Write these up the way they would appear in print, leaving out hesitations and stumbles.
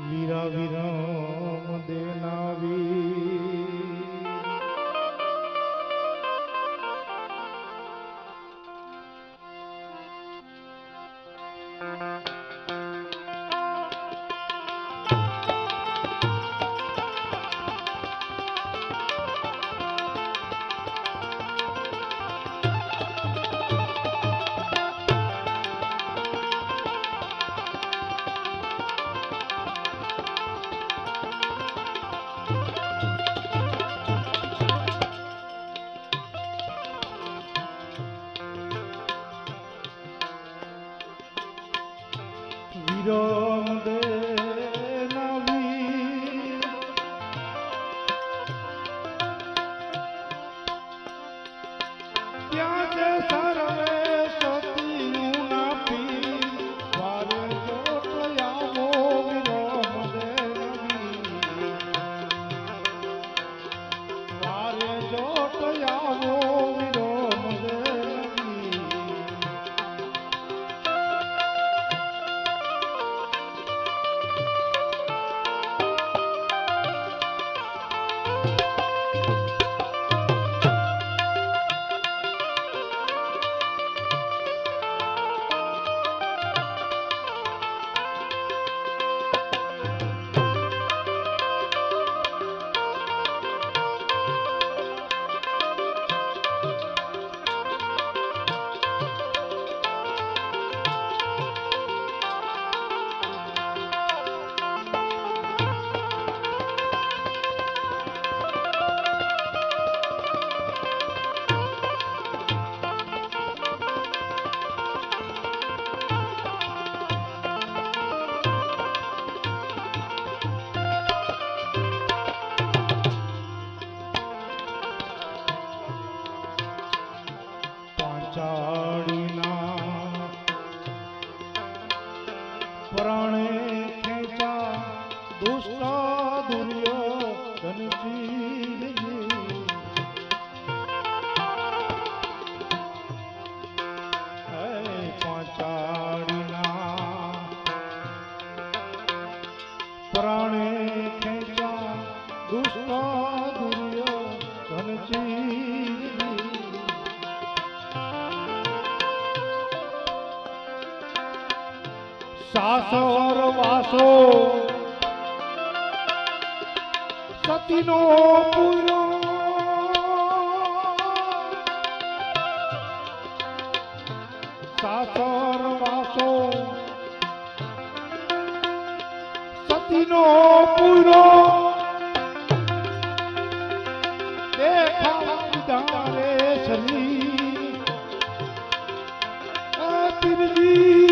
વીરા વિરમ દેનાવી વિરમ દેનાવી ત્યાં છે સર્વે સતીનું ના પી વારે જોત આવો વિરમ દેનાવી વારે જોત આવો વિરમ દેનાવી ચાડીના પ્રાણે ખેંચા દુષ્ટ દુર્યોધનજી પાંચાડીના પ્રાણે ખેંચા દુષ્ટ દુર્યોધનજી સાસર વાસો સતીનો પૂરો સાસર વાસો સતીનો પૂરો દેખા રે શરી તીરજી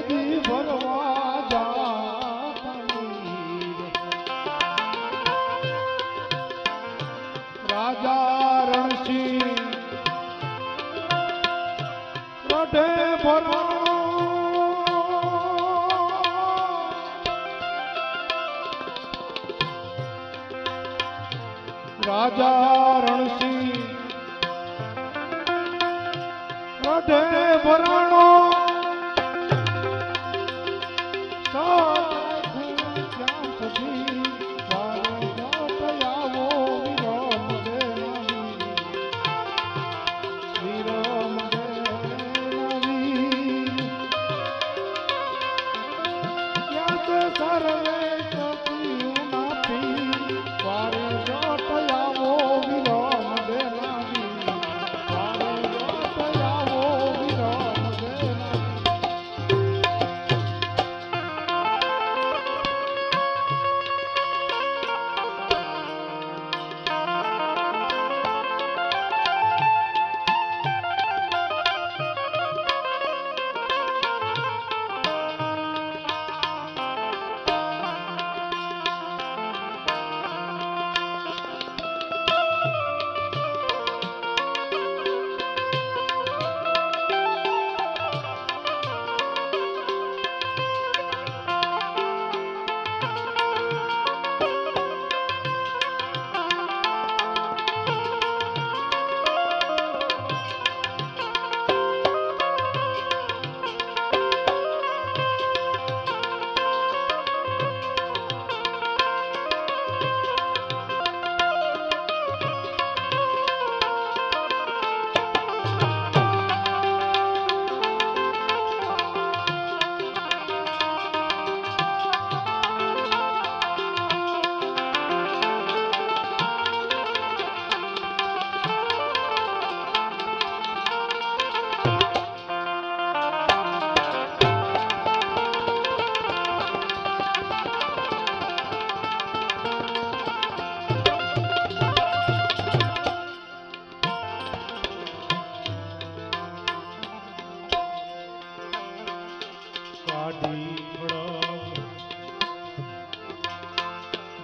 જી ભરવા જાતની રાજા રણસિંહ રઢે ભરવાનો રાજા રણસિંહ રઢે ભરાણો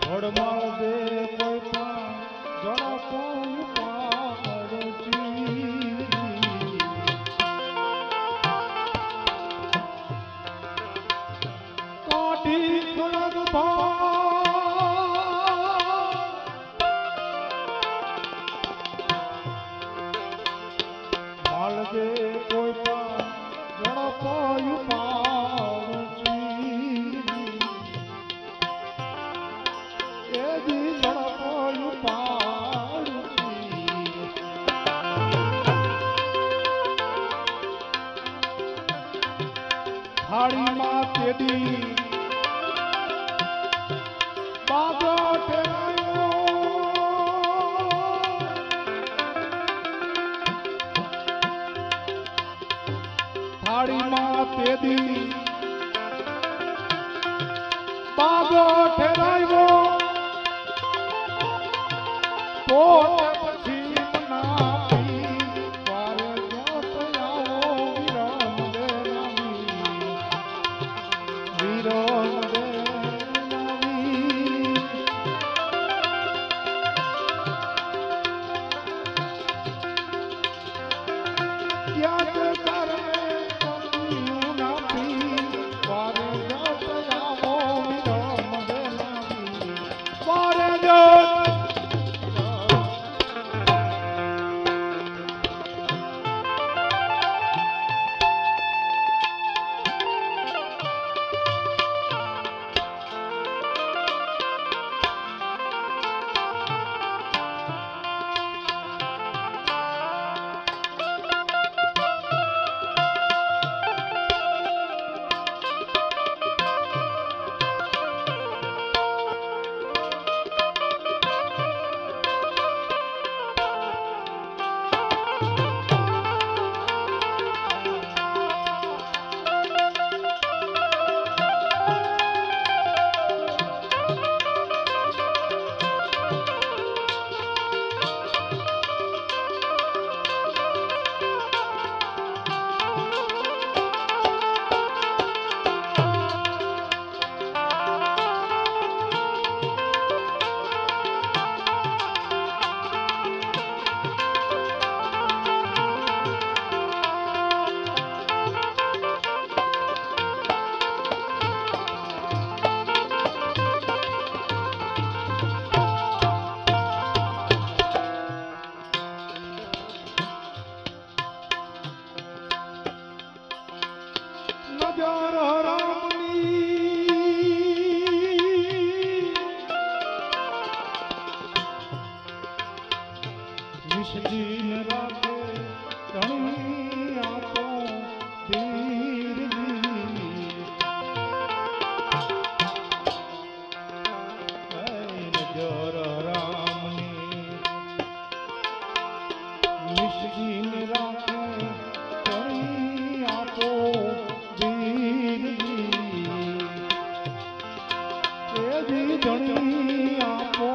ઘડમાળ દે કોઈ પણ જણપું પાડજી કાઢી ખડગ માલ દે કોઈ પણ જણપું થાળીમાં તેડી બાબો ટેરાયો થાળીમાં તેડી બાબો ઠેરાયો પોતે પછી મનાવી વારે જોત આવો વિરમ દે વિરમ દે યાદ કરે કપિયું ના પી વારે જોત આવો વિરમ દે વારે જોત નજર રામની વિષજીને રાખે ધણી આપો ધીરજી નજર રામની વિષજીને રાખે ધણી આપો ધીરજી એજી ધણી આપો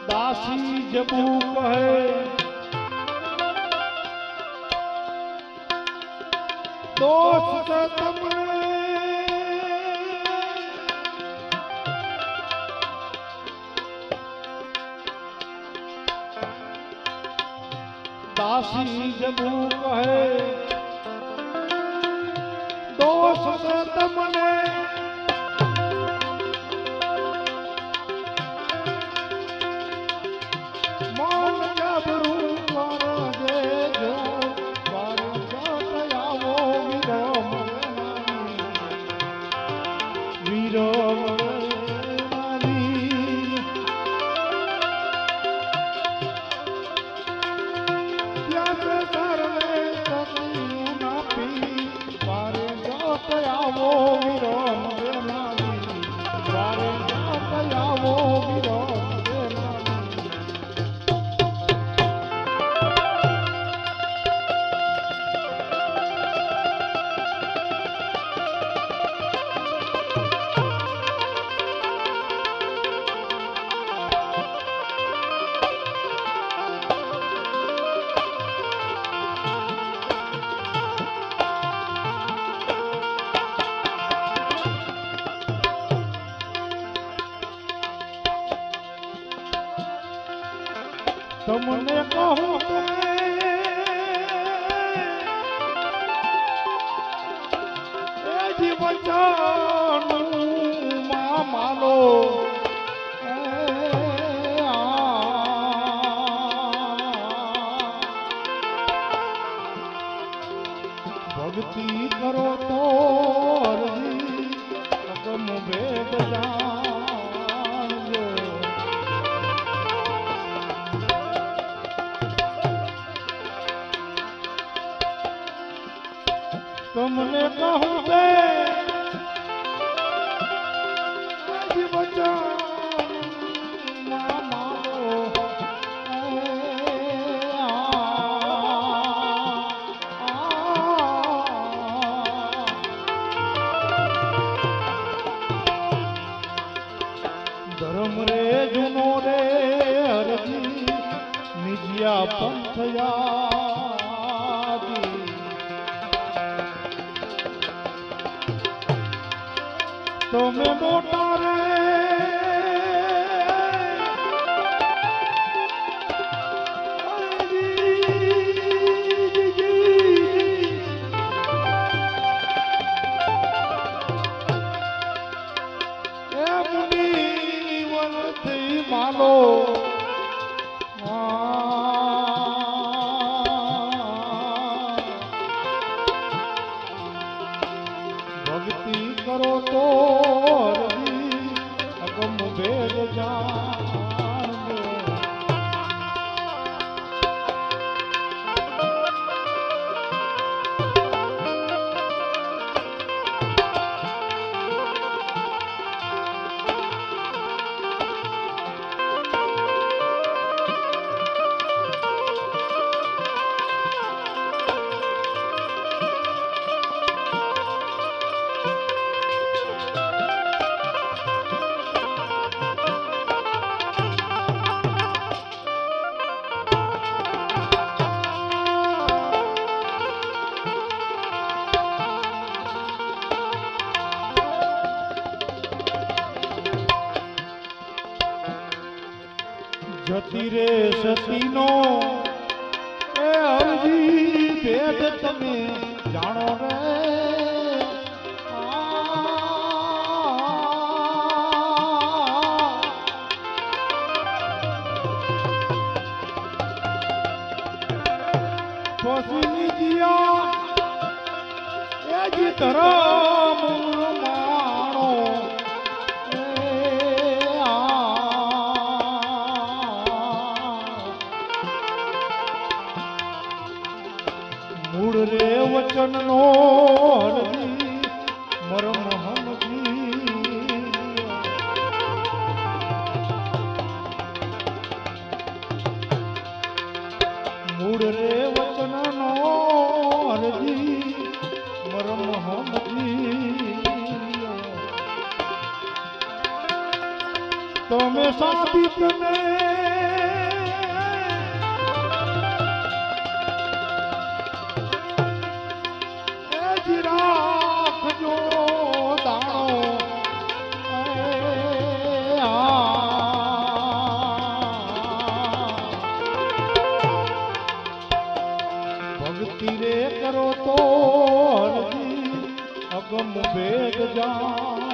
દાસી જબુ કહે દોસ્ત તમને દાસી જબુ કહે દોસ્ત તમને તમને કહું એ જીવન માલો ભક્તિ કરો તો અગમ વેદ જાણજો તમને કહું તે ધર્મ રે જુનો રે હરજી નિજિયા પંથયા તમે મોટા રે માલો ભક્તિ કરો તો અગમ ભેદ જાણજો જતી રે સતીનો એ હરજી ભેદ તમે જાણો રે પછી જીયા એ જી ધરમ માણો મૂળ રે વચન નો હરજી મરમ હમજી મૂળ રે વચન નો હરજી મરમ હમજી તમે સાબિત ને રાખજો દાણો ભક્તિ રે કરો તો હરજી અગમ ભેદ જાણ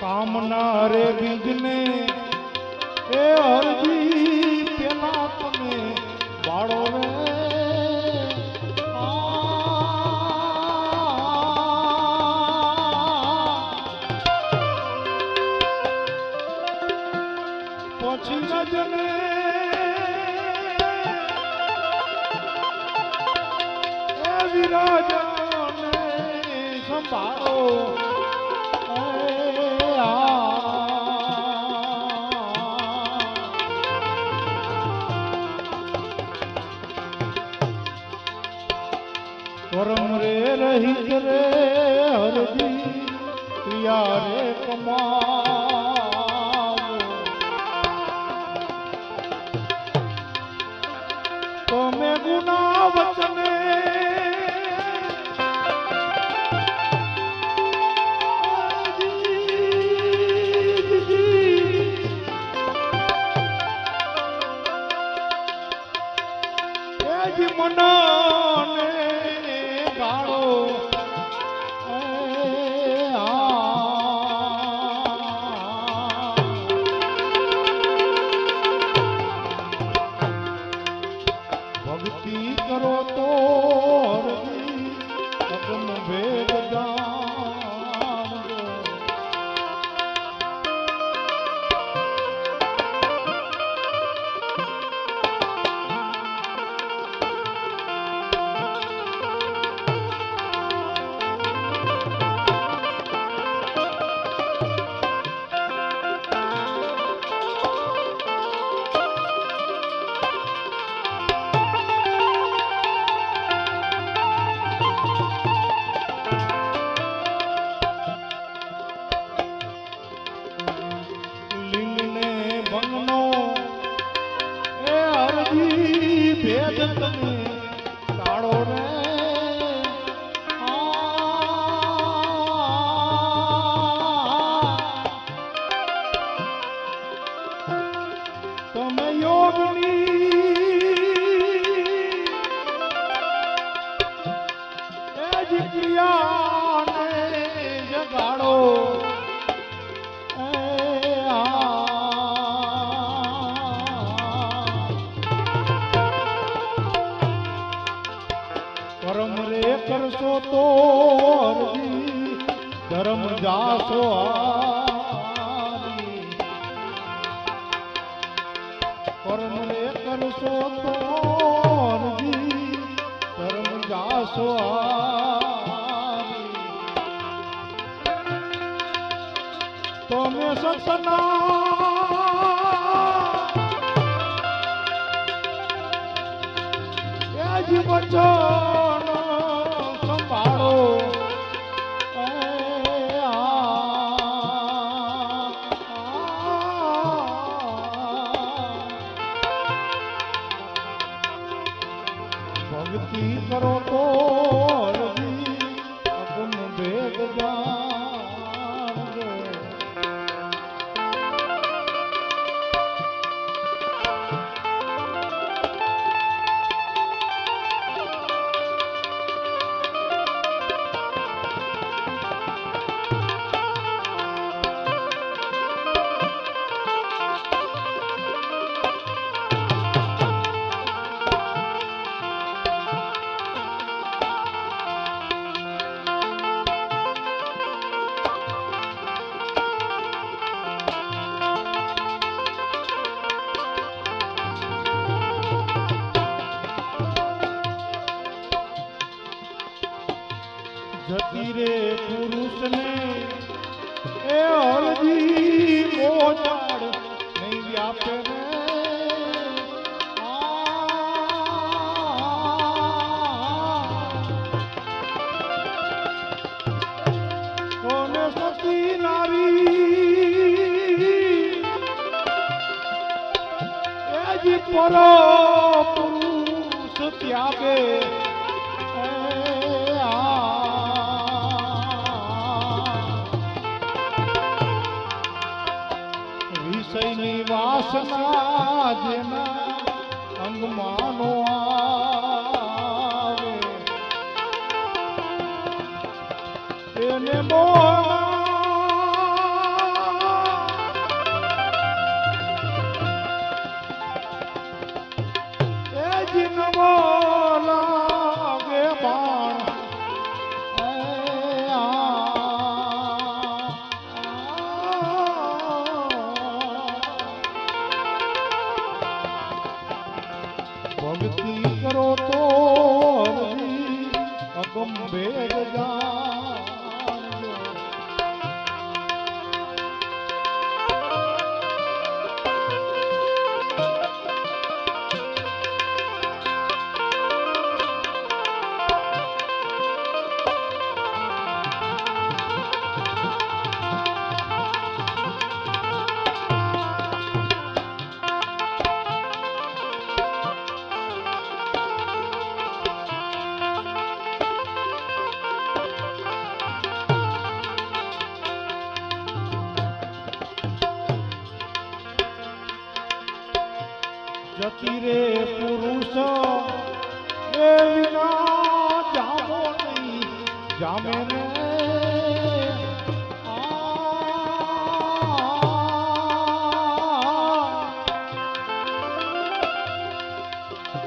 કામના રે બીજને એ હરજી પેલા તમે વાળો રે પછી રજને એ વિરાજને સંભાળો કરમ રે રહિત રે હરજી ક્રિયા રે કમાવો તમે ગુના વચને મનાને ગાળો ભક્તિ કરો તો હરજી અગમ ભેદ જાણજો ભેદ તમે કાળો રે તમે યોગની એ જ ક્રિયાને જગાડો કરમ રે કરશો તો હરજી ધર્મ જાસો હારી કર્મ રે કરશો તો ધર્મ જાસો હારી તમે સતના વચન સંભાળો ભક્તિ કરો તો અગમ ભેદ જાણજો જતી રે પુરુષ ને એ અરજી મોજાડ નહીં વ્યાપે ને કોને સતી નારી એ જી પર પુરુષ ત્યાગે વિષયની વાસના જેના અંગમાનો આવે તેને એ જીનવો લાગે બાણ ભક્તિ કરો તો અગમ ભેદ જાણજો જતી રે પુરુષ એ વિના જામો નહીં જામે ને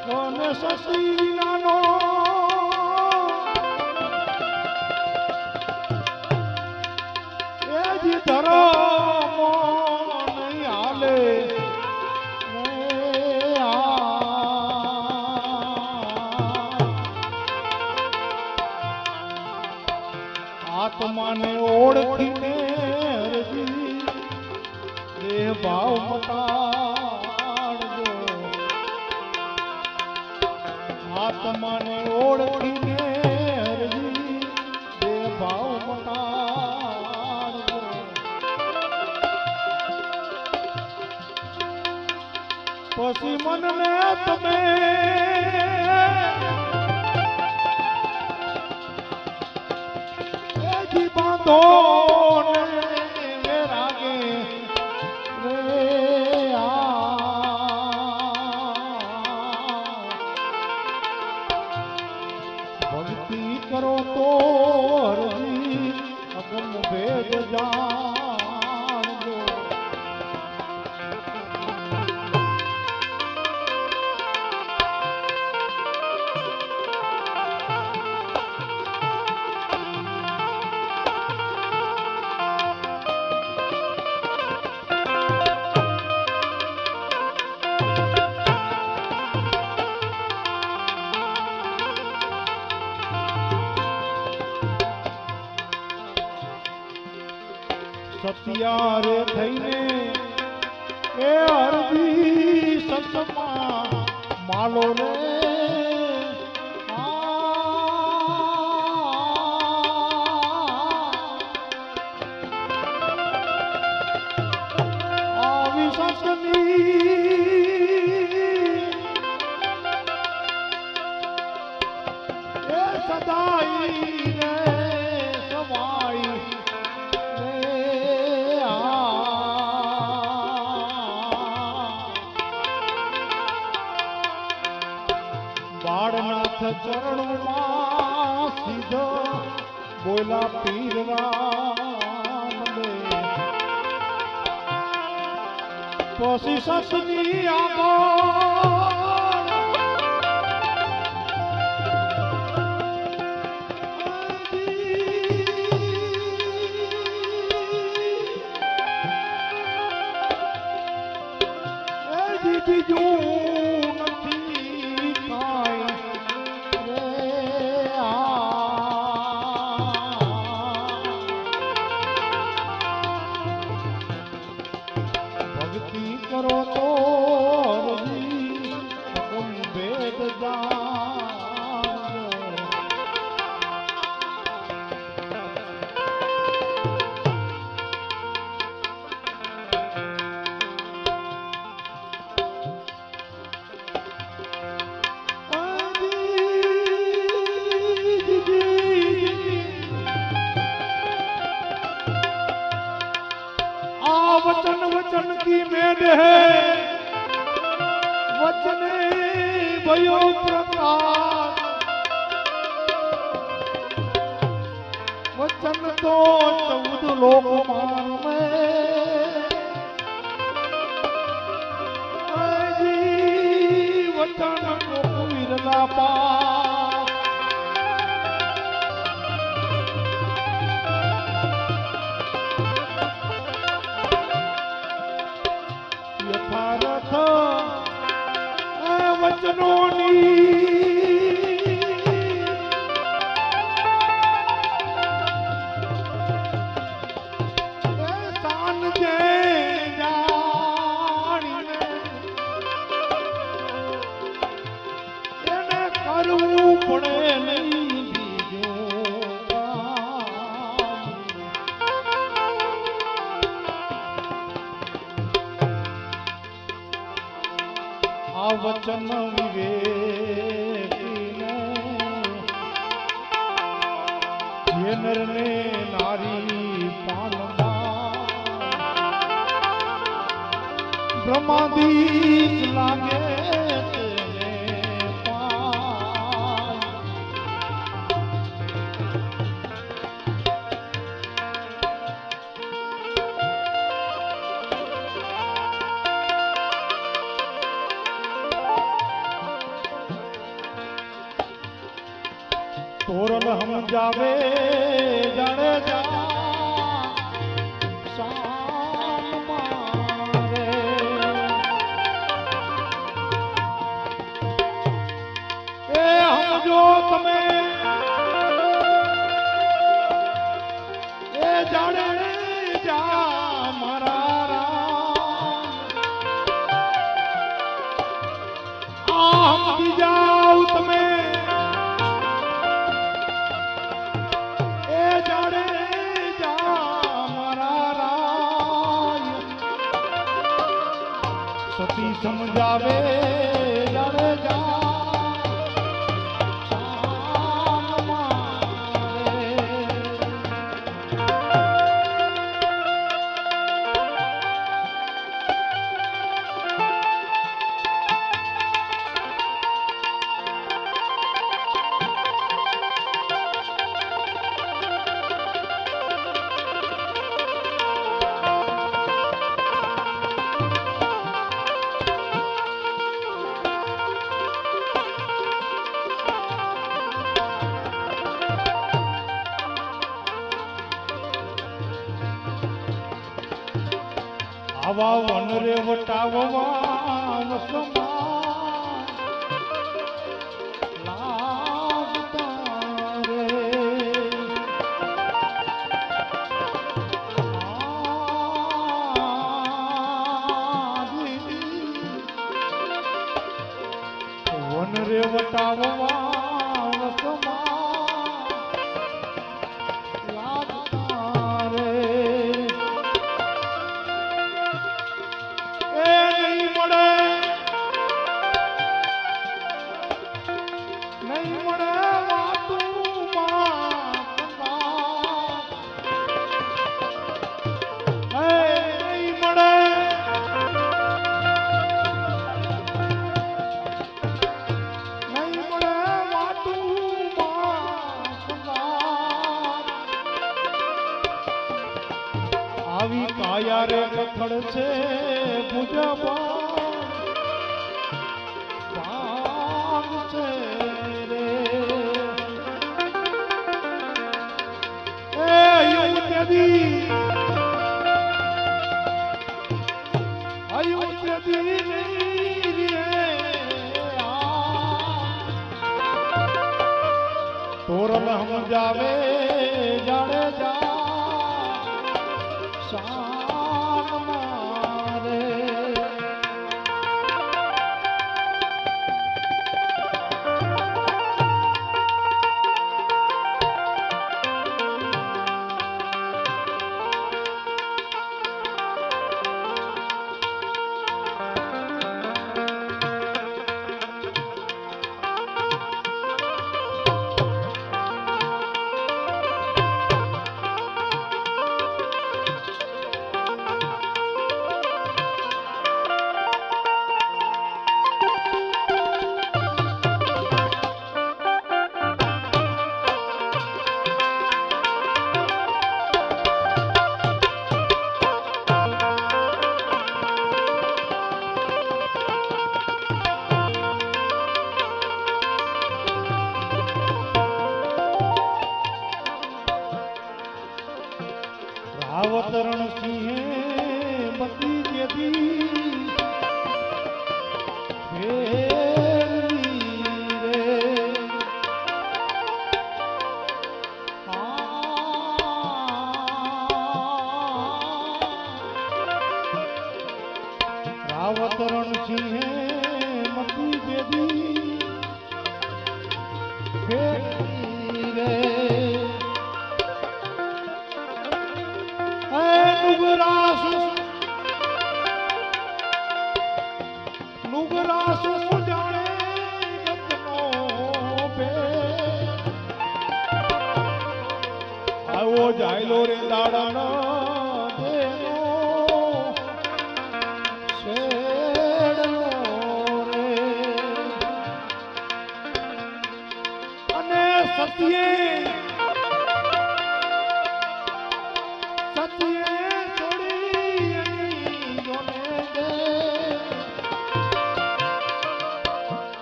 કોને સતી વિનાનો એ જી ધર્મ નહીં હાલે આત્માને ઓળખીને હરજી દેહ ભાવ મટાડજો આત્માને ઓળખીને હરજી દેહ ભાવ મટાડજો પછી મનને તમે બાંધો ને વેરાગે રે ભક્તિ કરો તો હરજી અગમ ભેદ જાણજો સતિયારે થઈને એ અરજી સતમાં માલો રે આવી સતની એ સદાઈ રે સમાઈ બાળનાથ ચરણમાં સીધો બોલા પીર રામ દે પછી સસની આગળ બીજું નથી કાંઈ રે ભક્તિ કરો તો હરજી હુકમ વેદ જાણો वचन वचन की मेद है वचने भयो प्रकाश वचन तो 14 लोक मान में वचन को विरला पास યથાર્થ વચનોની શાન જે જાણીને એને કરવું પડે નહીં બીજું આ વચન વિવેકીને જે નરને નારી પાનમાં બ્રહ્માદીપ લાગે તેને પાય तोरल हम जावे जाने जा शाम मारे ए हम जो तमे ए जाने जा मारा राम हम भी जाओ तमे સતી સમજાવે જાણે જા આવા વન રે વટાવવા વસમાં લાગતા રે વટાવવા વસમાં લાગતા રે એ નહીં મળે આવી કાયા રે કથળ છે પૂજવા ભાગ છે રે એ યુદ્ધદી તોરલ હમ જાવે જાડે જા શાન મારે રાવતરણ સિંહે બતી જેદી ફેરવી રે રાવતરણ સિંહે બતી જેદી ફેરવી રે નુગરાસુ જાણે રત્નો બે આવો જાયલો રે દાડનો દેનો શેડનો રે અને સત્યે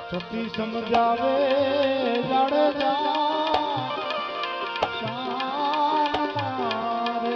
સતી સમજાવે જાડે જા શાન મારે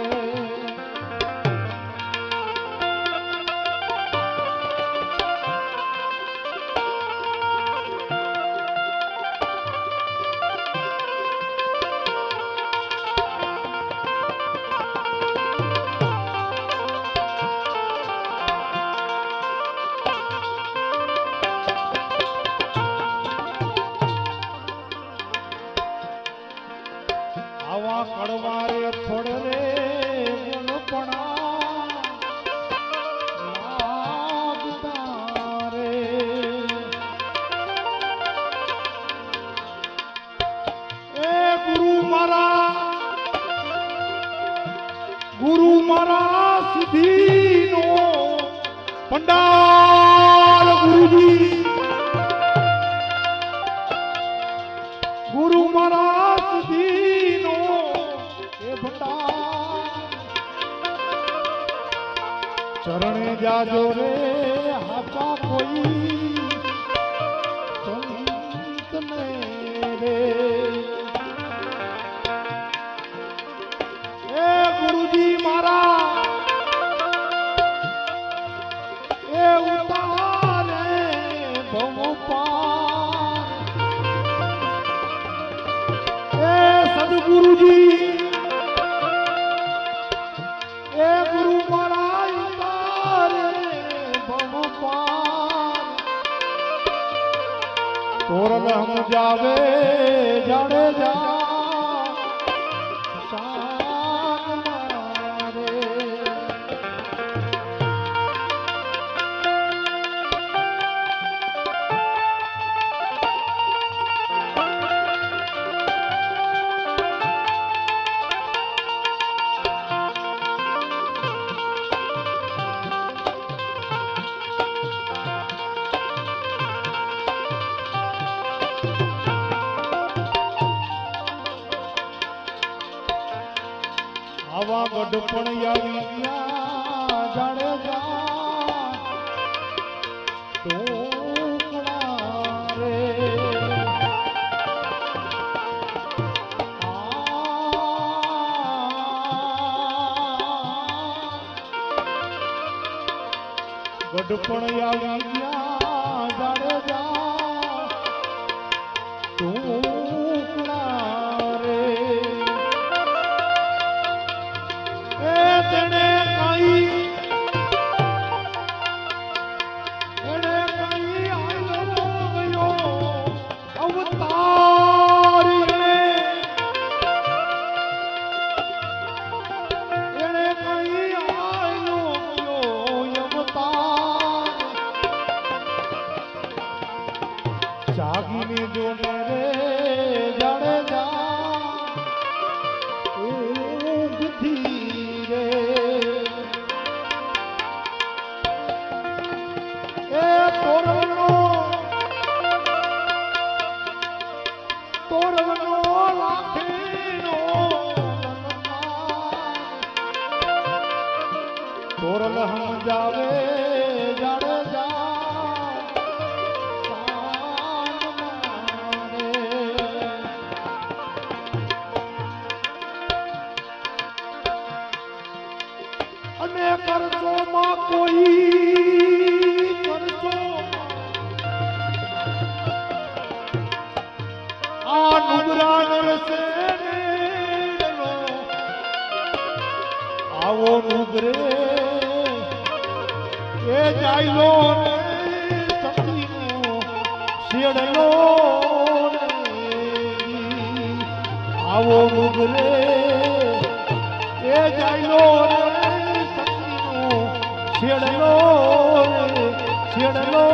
આવા કડવારે થોડે રે ગુણપણા લાગતા રે એ ગુરુ મારા સિદ્ધિનો પંડાલ ગુરુજી ગુરુ મારા સિદ્ધિનો ચરણે જાજો રે હાચા કોઈ સંત ને રે એ ગુરુજી મારા એ ઉતારે ભવ પાર એ સદગુરુજી એ ગુરુ મારા ઉતારે ભવ પાર તો તોરલ સમજાવે જાડેજા શાન મારે. આવા ગઢપણ આવી ગયા જાડેજા ટોકડા રે. ગઢપણ આવી ગયા જાડેજા ટોકડા રે. તેને કઈ આયલો ગયો અવતાર. એને કઈ આયલો ગયો અવતાર. જાગીને જોને રે જાડેજા ઊંઘથી રે. એ તોરવનો લાખીનો તોરલ સમજાવે જાડેજા શાન મારે. અને કરશો માં કોઈ કરશો આ નુગરા નરસે આવો નુગરે એ જાયલો ને સતીનો શેડલો આવો નુગરે એ જાયલો છેડલો છેડલો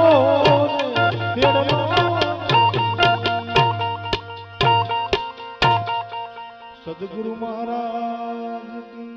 છેડલો. સદગુરુ મહારાજ કી